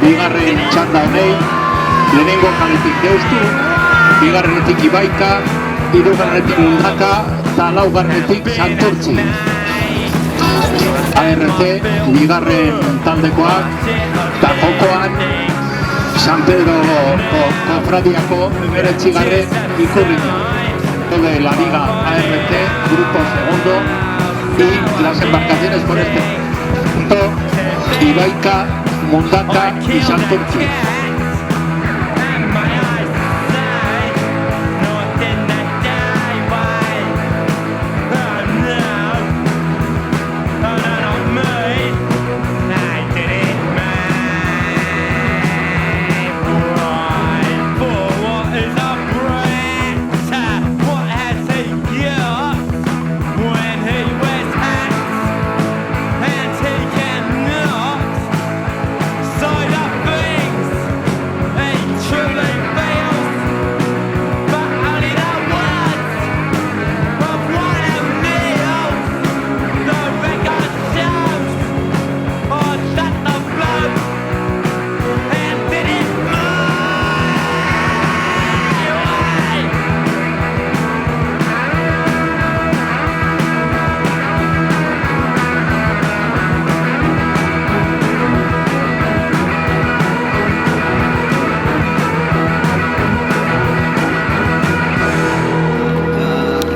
Bigarren txanda honei, lehenengo kaletik Deustu, bigarrenetik Ibaika, hirugarrenetik Mundaka, eta laugarrenetik Santurtzi. ART, bigarren taldekoak, eta jokoan San Pedro Kofradiako 19. ikurrina. De la Liga ART, grupo segundo, y las embarcaciones por este punto, Ibaika, Mundaka y Santurtzi.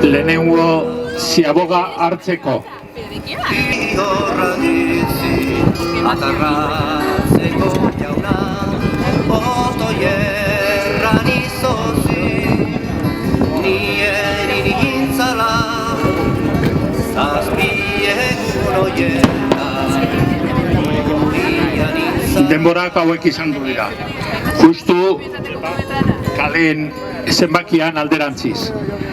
Lehenengo ziaboga hartzeko. Denborak hauek izango dira. Justu kalen zenbakian alderantziz.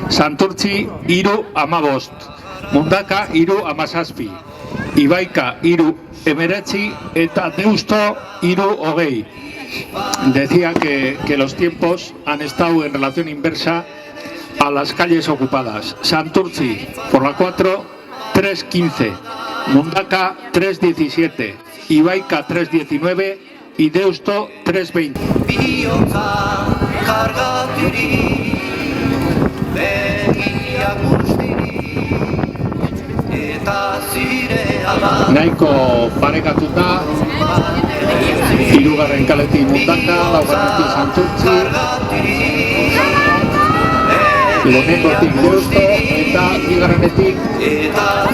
Santurtzi 3-15, Mundaka 3-17, Ibaika 3-19 eta Deusto 3-20. Decía que los tiempos han estado en relación inversa a las calles ocupadas. Santurtzi por la 4, 3-15, Mundaka 3-17, Ibaika 3-19 y Deusto 3-20. Nahiko parekatuta, hirugarren kaletik Mundaka, laugarrenetik Santurtzi, lehenengotik Deusto eta bigarrenetik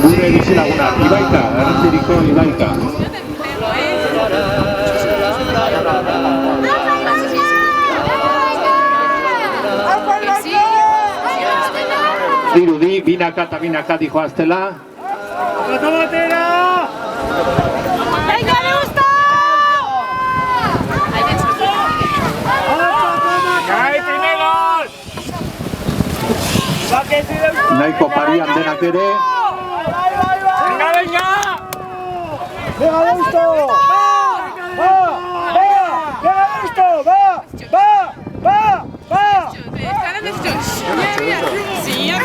gure bizilagunak, Ibaika, errentiriko Ibaika. Dirudi, binaka eta binaka dijoaztela. ¡Venga, me gusta! Nahiko parian denak ere. ¡Venga, venga! ¡Venga, Deusto! ¡Va! ¡Venga, Deusto! ¡Va! Sí, ya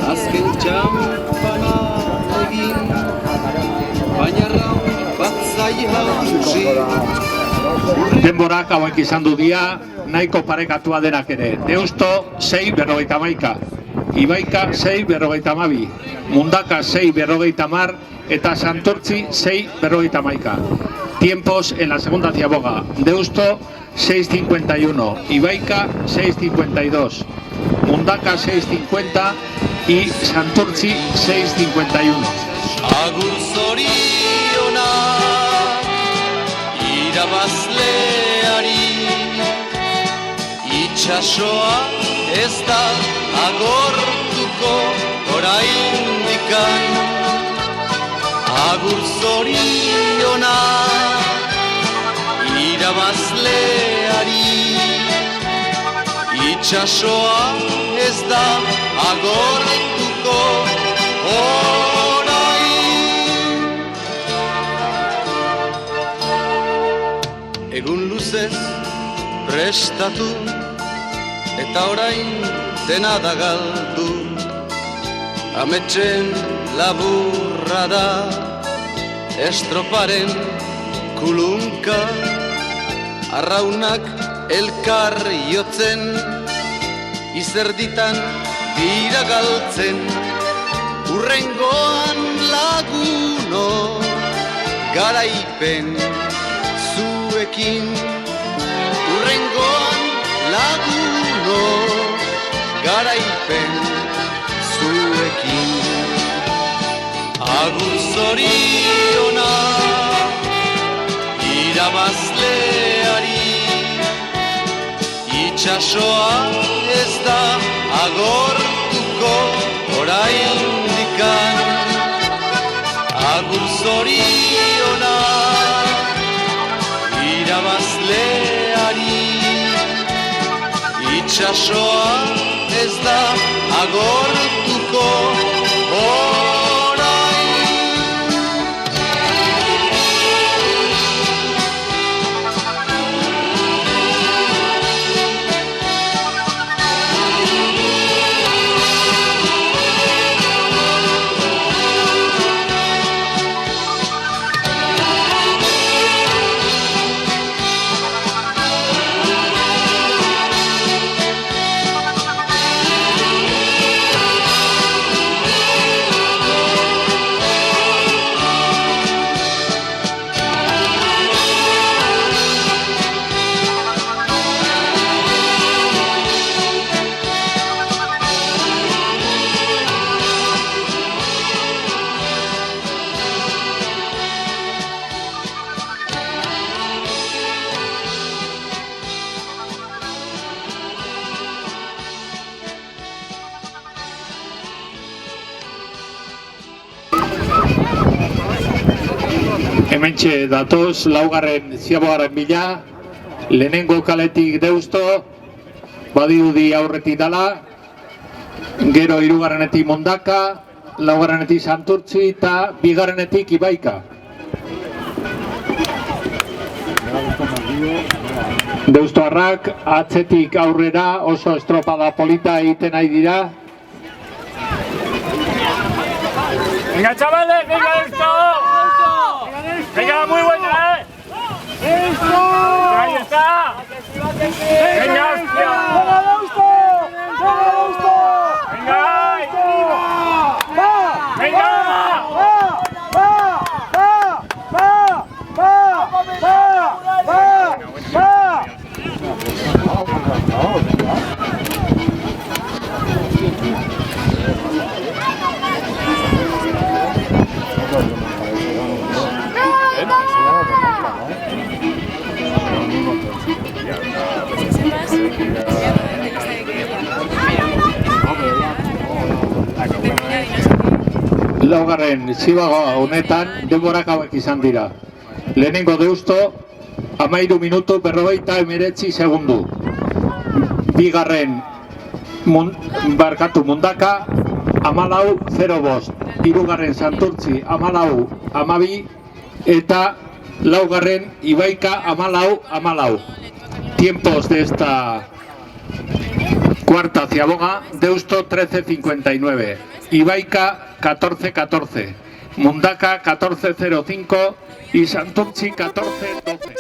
Azken txampana egin, baina raun bat zai hautsi. Denborak hauek izan du dia, nahiko parekatua denak ere. Deusto 6:51, Ibaika 6:52, Mundaka 6:50 eta Santurtzi 6:51. Tiempos en la segunda ciaboga. Deusto 6:51, Ibaika 6:52, Mundaka 6:50 y Santurtzi 6:51. Agur zoriona irabazleari, itxasoa ez da agortuko oraindikan. Agur zoriona irabazleari, itxasoa ez da agortuko orain. Egun luzez prestatu eta orain dena da galdu. Ametsen laburra da estroparen kulunka, arraunak elkar jotzen, izerditan dira galtzen. Urrengoan laguno garaipen zuekin, urrengoan laguno garaipen zuekin. Agur zoriona irabazleari, itxasoa ez da agortuko oraindikan. Agur zoriona irabazleari, itxasoa ez da agortuko orain. Hementxe datoz, laugarren ziabogaren bila, lehenengo kaletik Deusto, badirudi aurretik dala, gero hirugarrenetik Mundaka, laugarrenetik Santurtzi eta bigarrenetik Ibaika. Deustoarrak atzetik aurrera oso estropada polita egiten nahi dira. Venga, chavales, venga esto. Venga, muy buena, ¡Listo! Ahí está. Venga, hostia. ¡Venga, Deusto! ¡Venga, Deusto! Venga, ¡Va! venga. Laugarren zibagoa honetan denborak hauek izan dira. Lehenengo Deusto, 13 minutu 59 segundu. Bigarren Mundaka, 14:05. Hirugarren Santurtzi, 14:12 eta laugarren, Ibaika 14-14. Tiempos de esta cuarta ciaboga, Deusto 13.59, Ibaika 14-14, Mundaka 14.05 y Santurtzi 14.12.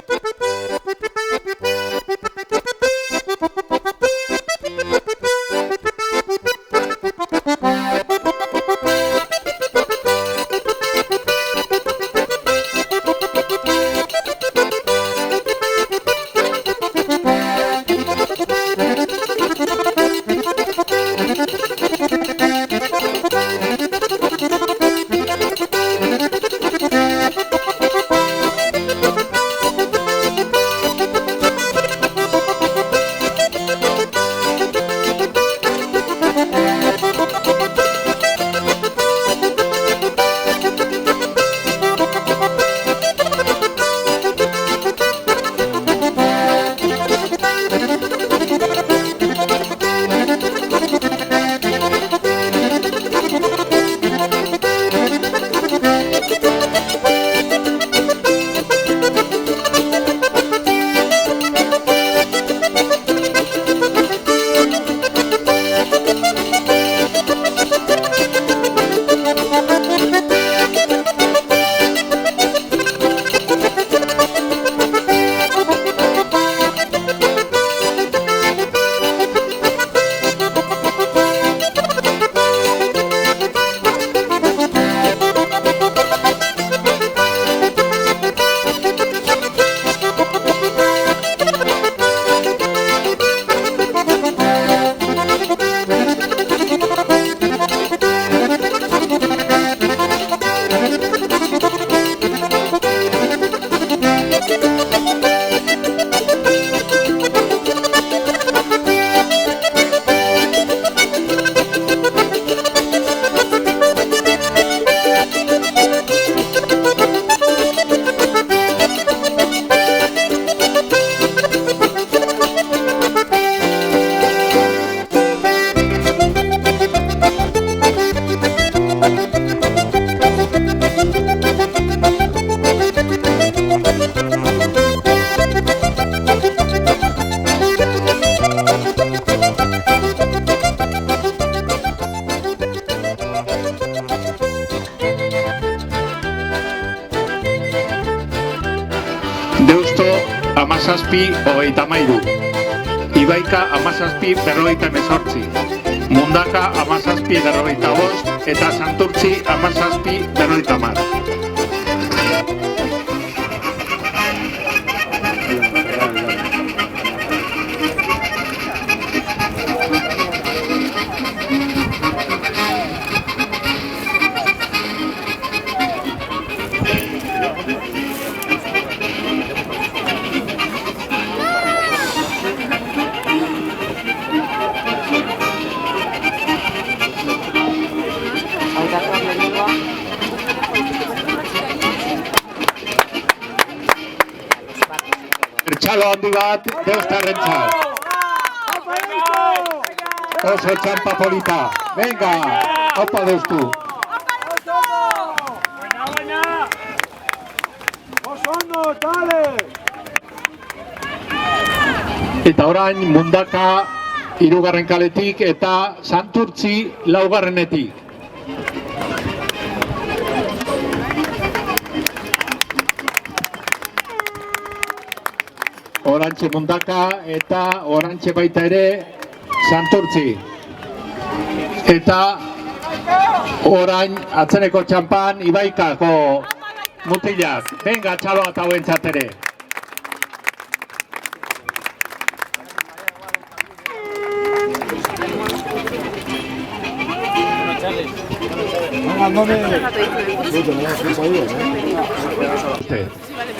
Deusto 17-33, Ibaika 17-58, Mundaka 17-45 eta Santurtzi 17-50. Txalo handi bat, Deustarrentzat. Oso txampa polita. Venga, haupa Deustu. Oso ondo, dale! Eta orain Mundaka 3. kaletik eta Santurtzi 4. Orantxe Mundaka eta orantxe baita ere Santurtzi. Eta orain atzeneko txampan Ibaikako mutilak. Venga, txalo eta hauentzat ere.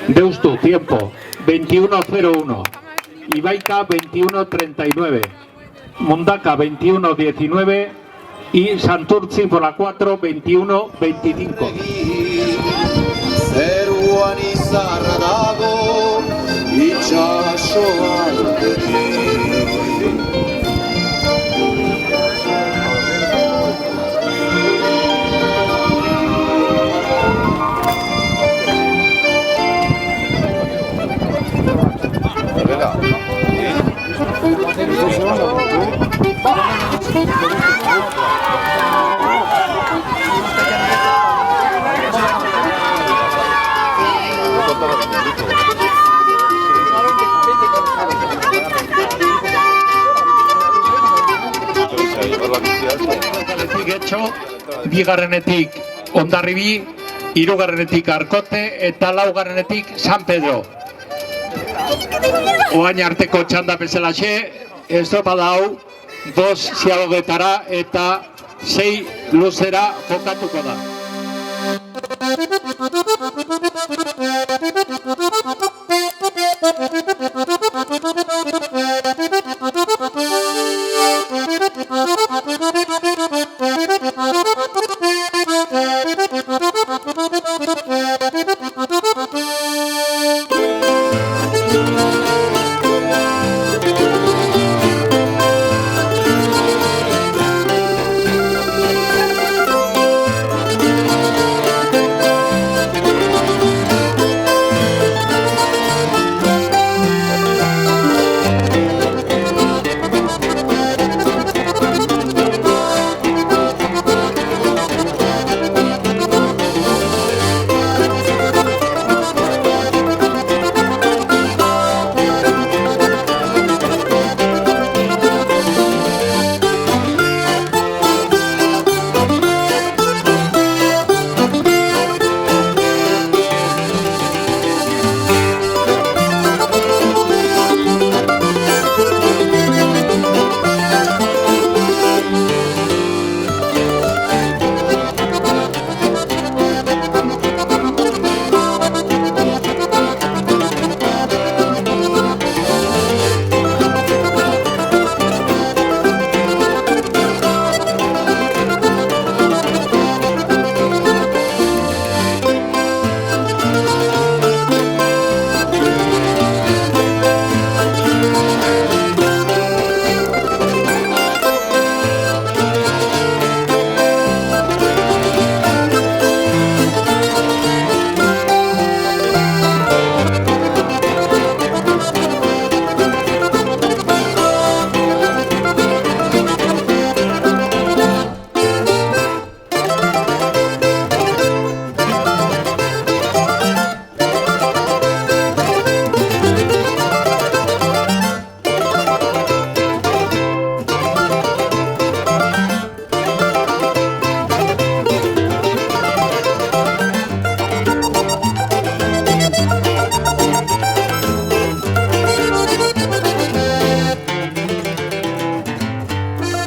Deustu, tiempo 21:01, Ibaika 21:39, Mundaka 21:19 y Santurtzi por la 4 21:25. Zeruan izarra dago itxasoan Getxo, bigarrenetik Hondarribi, hirugarrenetik Arkote eta laugarrenetik San Pedro. Oain arteko txanda bezalaxe, estropada hau 2 ziabogetara eta 6 luzera jokatuko da.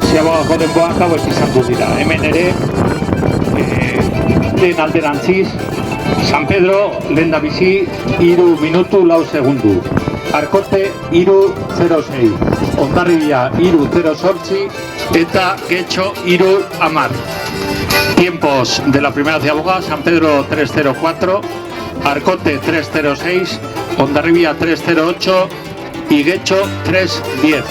Ziabagako denboak hauek izango dira. Hemen ere, lehen alderantziz, San Pedro lehendabizi 3 minutu 4 segundu. Arkote 3:06. Hondarribia 3:08 eta Getxo 3:10. Tiempos de la primera ciaboga: San Pedro 3:04, Arkote 3:06, Hondarribia 3:08 y Getxo 3:10.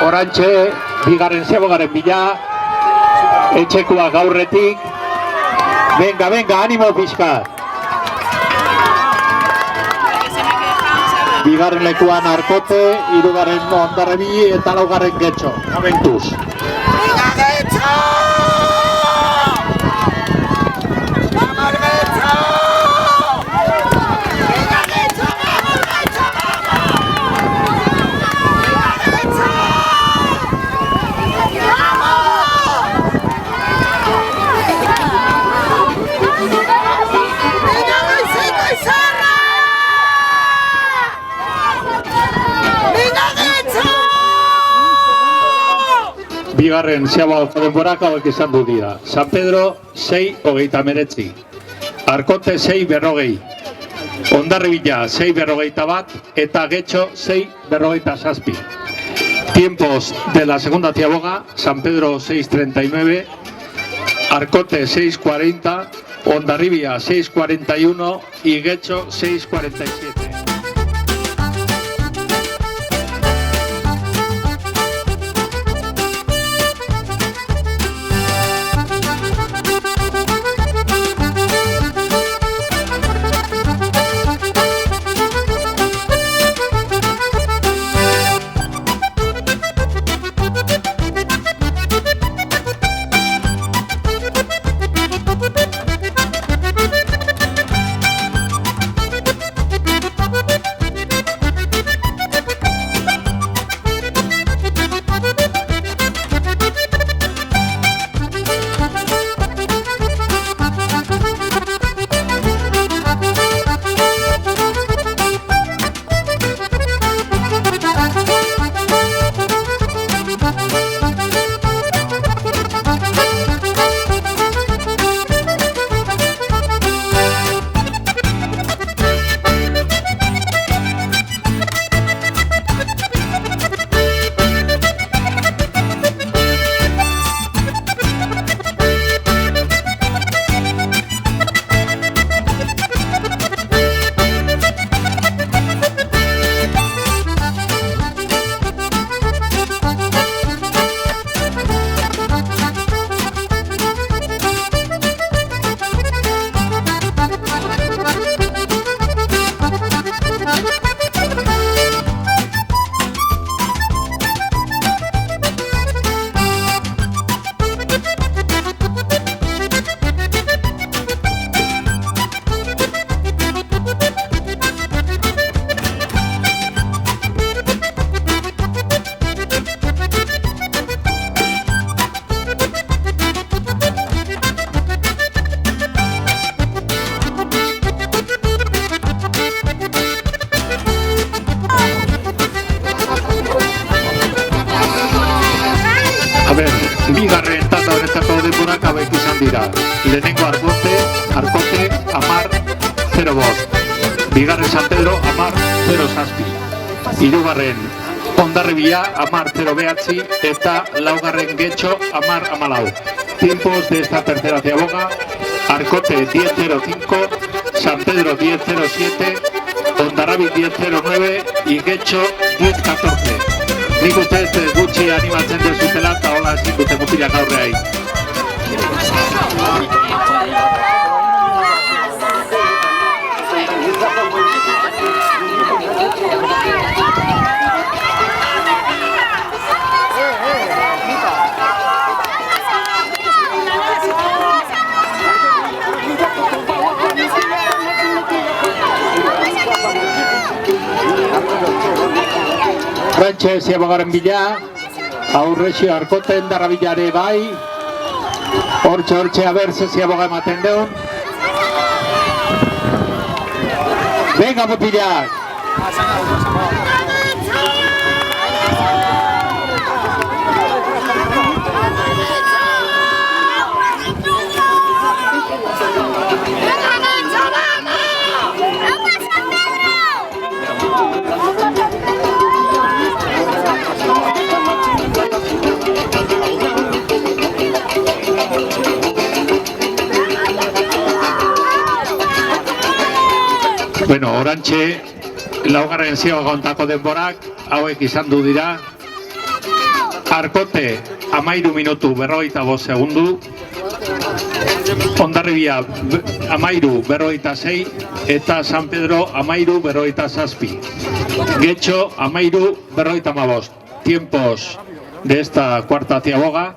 Orantxe, bigarren ziabogaren bila, etxekoak aurretik. Venga, animo pixka. Bigarren lekuan Arkote, hirugarren Hondarribi eta laugarren Getxo. Momentuz. Vamos! bigarren ziabagoko denborak hauek izan du dira. San Pedro 6:39, Arkote 6:40, Hondarribia 6:41 eta Getxo 6:47. Tiempos de la segunda ciaboga: San Pedro 6:39, Arkote 6:40, Hondarribia 6:41 y Getxo 6:47. Bigarren tanda honetako denborak hauek izan dira. Lehenengo Arkote 10:05, bigarren San Pedro 10:07, hirugarren Hondarribia 10:09 eta laugarren Getxo 10:14. Tiempos de esta tercera ciaboga: Arkote 10:05, San Pedro 10:07, Hondarribia 10:09 y Getxo 10:14. Nik uste gutxi animatzen dezutela eta hola ezin dute mutilak aurre hain. Frantxe ziabagaren bila, aurrexio Arkoten darrabilare bai, hortxe abertze ziabaga ematen deun. Venga mutilak! Bueno, orantxe, laugarren ziabaga ontako denborak, hauek izan du dira. Arkote 13 minutu 45 segundu, Hondarribia 13:46 eta San Pedro 13:47. Getxo 13:55. Tiempos de esta cuarta ciaboga: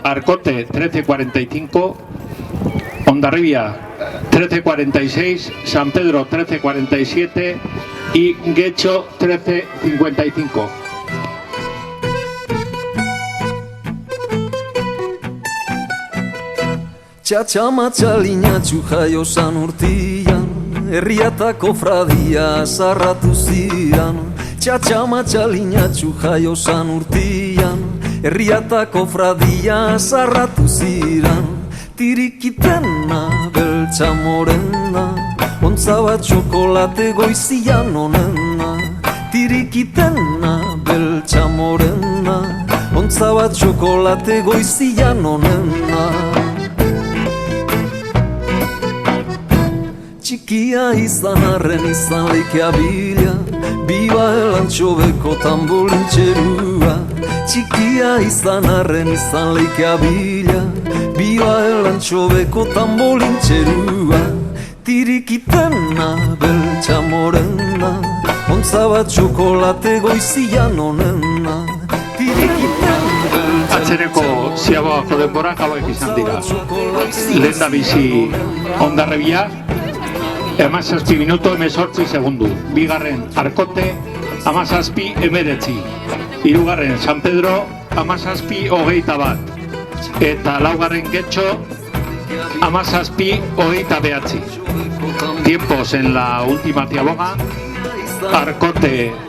Arkote 13:45, Hondarribia 13:46, San Pedro 13:47 y Getxo 13:55. Txatxamatxalinatxu jaio zan urtian, herriatako fradia zarratu zian. Txatxamatxalinatxu jaio zan urtian, herriatako fradia sarratu ziran, tirikitena beltza morena, ontza bat txokolate goizian onena, tirikitena beltza morena, ontza bat txokolate goizian onena. Txikia izan arren izan leikea bila, biba elantxobeko tambolintxerua. Txikia izan arren izan leikea bila, biba elantxobeko tambolintxerua. Tirikitena beltza morena, ontza bat txokolate goizian onena. Atzereko ziaboako denborak hauek izan dira. Lehen da bizi Hondarribia, 17 minuto 18 segundu. Bigarren Arkote, 17:19. Hirugarren San Pedro, 17:21. Eta laugarren Getxo, 17:29. Tiempos en la última tiaboga.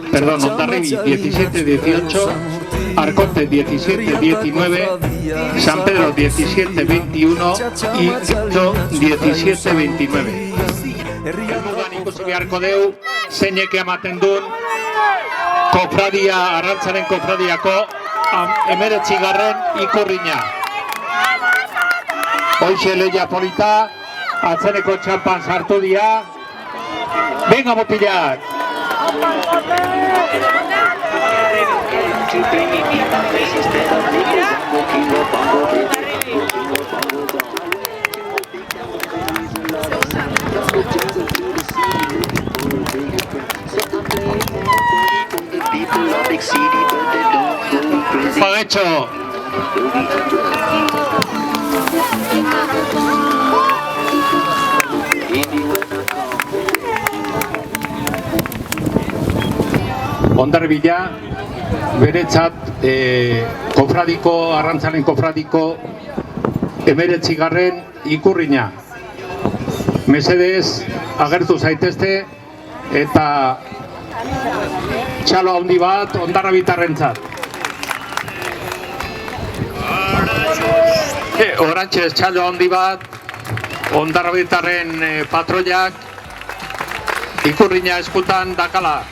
Hondarribi 17:18, Arkote 17:19, San Pedro 17:21 y Getxo 17:29. Helmugan ikusi beharko deu, zeinek ematen duen kofradia, Arrantzaren kofradiako 19. ikurrina. Hoxe leia polita, atzeneko txampan sartu dira. Venga, mutilak! Pagecho. Hondarribia, beretzat kofradiko, Arrantzaren kofradiko 19. ikurrina. Mesedez, agertu zaitezte eta txalo handi bat Hondarribitarrentzat. Orantxez txalo handi bat Hondarribitarren patroiak ikurrina eskutan dakala.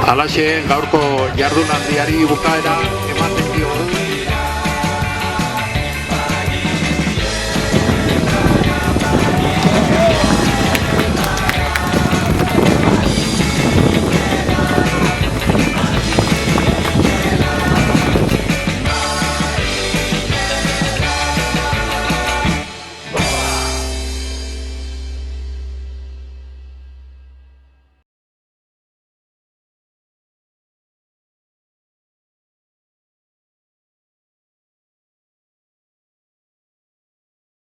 Alaxe gaurko jardunaldiari bukaera eman